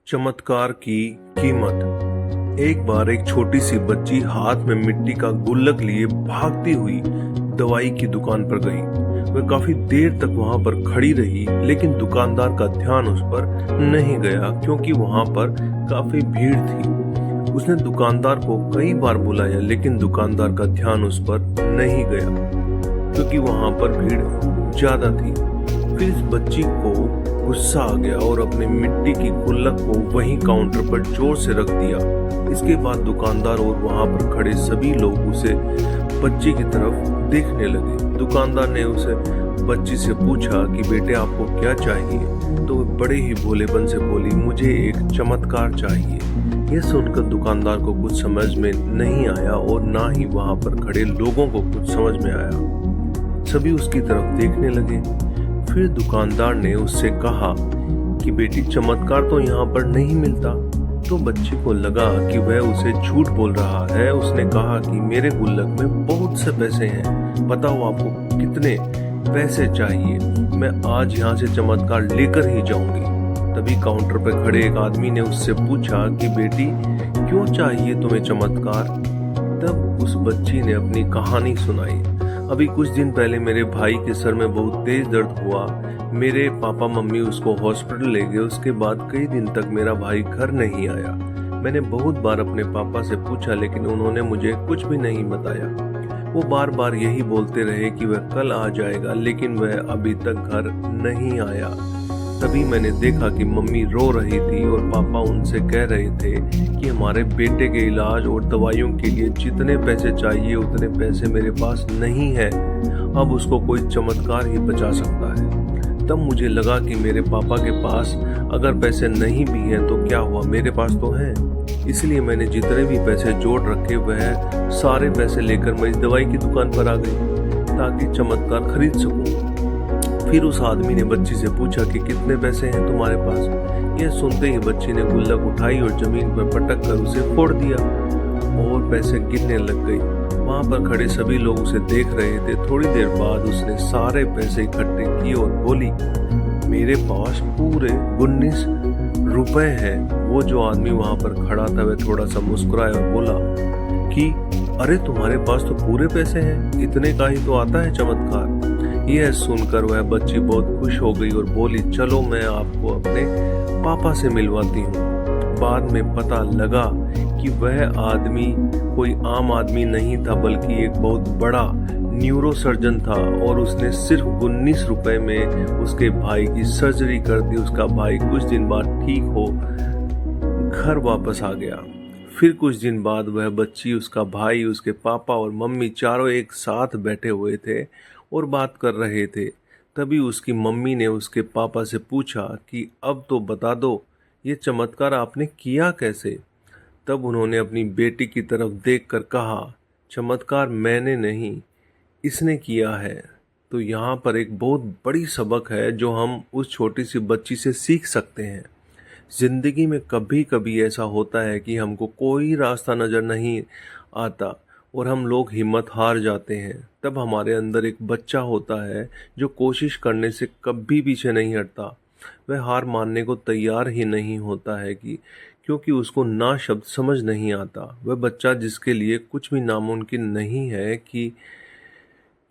चमत्कार की कीमत। एक बार एक छोटी सी बच्ची हाथ में मिट्टी का गुल्लक लिए भागती हुई दवाई की दुकान पर गई। वह काफी देर तक वहां पर खड़ी रही, लेकिन दुकानदार का ध्यान उस पर नहीं गया क्योंकि वहां पर काफी भीड़ थी। उसने दुकानदार को कई बार बुलाया, लेकिन दुकानदार का ध्यान उस पर नहीं गया क्योंकि वहां पर भीड़ ज्यादा थी। फिर इस बच्ची को गुस्सा आ गया और अपने मिट्टी की गुल्लक को वहीं काउंटर पर जोर से रख दिया। इसके बाद दुकानदार और वहां पर खड़े सभी लोग उसे बच्ची की तरफ देखने लगे। दुकानदार ने उसे बच्ची से पूछा कि बेटे आपको क्या चाहिए, तो वह बड़े ही भोलेपन से बोली मुझे एक चमत्कार चाहिए। यह सुनकर दुकानदार को कुछ समझ में नहीं आया और ना ही वहां पर खड़े लोगों को कुछ समझ में आया। सभी उसकी तरफ देखने लगे। फिर दुकानदार ने उससे कहा कि बेटी चमत्कार तो यहाँ पर नहीं मिलता। तो बच्ची को लगा कि वह उसे झूठ बोल रहा है। उसने कहा कि मेरे गुल्लक में बहुत से पैसे हैं, बताओ आपको कितने पैसे चाहिए, मैं आज यहाँ से चमत्कार लेकर ही जाऊंगी। तभी काउंटर पर खड़े एक आदमी ने उससे पूछा कि बेटी क्यों चाहिए तुम्हें चमत्कार। तब उस बच्ची ने अपनी कहानी सुनाई। अभी कुछ दिन पहले मेरे भाई के सर में बहुत तेज दर्द हुआ। मेरे पापा मम्मी उसको हॉस्पिटल ले गए। उसके बाद कई दिन तक मेरा भाई घर नहीं आया। मैंने बहुत बार अपने पापा से पूछा, लेकिन उन्होंने मुझे कुछ भी नहीं बताया। वो बार बार यही बोलते रहे कि वह कल आ जाएगा, लेकिन वह अभी तक घर नहीं आया। तभी मैंने देखा कि मम्मी रो रही थी और पापा उनसे कह रहे थे कि हमारे बेटे के इलाज और दवाइयों के लिए जितने पैसे चाहिए उतने पैसे मेरे पास नहीं है। अब उसको कोई चमत्कार ही बचा सकता है। तब मुझे लगा कि मेरे पापा के पास अगर पैसे नहीं भी हैं तो क्या हुआ, मेरे पास तो हैं। इसलिए मैंने जितने भी पैसे जोड़ रखे वह सारे पैसे लेकर मैं इस दवाई की दुकान पर आ गई ताकि चमत्कार खरीद सकूं। फिर उस आदमी ने बच्ची से पूछा कि कितने पैसे हैं तुम्हारे पास। यह सुनते ही बच्ची ने गुल्लक उठाई और जमीन पर पटक कर उसे फोड़ दिया और पैसे गिनने लग गई। वहां पर खड़े सभी लोग उसे देख रहे थे। थोड़ी देर बाद उसने सारे पैसे इकट्ठे किए और बोली मेरे पास पूरे 19 रुपए हैं। वो जो आदमी वहां पर खड़ा था वह थोड़ा सा मुस्कुराया और बोला कि अरे तुम्हारे पास तो पूरे पैसे हैं, इतने का ही तो आता है चमत्कार। यह सुनकर वह बच्ची बहुत खुश हो गई और बोली चलो मैं आपको अपने पापा से मिलवाती हूँ। बाद में पता लगा कि वह आदमी कोई आम आदमी नहीं था, बल्कि एक बहुत बड़ा न्यूरो सर्जन था और उसने सिर्फ 19 रुपए में उसके भाई की सर्जरी कर दी। उसका भाई कुछ दिन बाद ठीक हो घर वापस आ गया। फिर कुछ दिन बाद वह बच्ची, उसका भाई, उसके पापा और मम्मी चारों एक साथ बैठे हुए थे और बात कर रहे थे। तभी उसकी मम्मी ने उसके पापा से पूछा कि अब तो बता दो ये चमत्कार आपने किया कैसे। तब उन्होंने अपनी बेटी की तरफ देखकर कहा चमत्कार मैंने नहीं, इसने किया है। तो यहाँ पर एक बहुत बड़ी सबक है जो हम उस छोटी सी बच्ची से सीख सकते हैं। जिंदगी में कभी कभी ऐसा होता है कि हमको कोई रास्ता नजर नहीं आता और हम लोग हिम्मत हार जाते हैं। तब हमारे अंदर एक बच्चा होता है जो कोशिश करने से कभी पीछे नहीं हटता। वह हार मानने को तैयार ही नहीं होता है कि क्योंकि उसको ना शब्द समझ नहीं आता। वह बच्चा जिसके लिए कुछ भी नामुमकिन नहीं है कि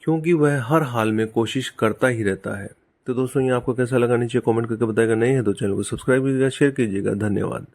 क्योंकि वह हर हाल में कोशिश करता ही रहता है। तो दोस्तों ये आपको कैसा लगा नीचे कमेंट करके बताएगा। नहीं है तो चैनल को सब्सक्राइब कीजिएगा, शेयर कीजिएगा। धन्यवाद।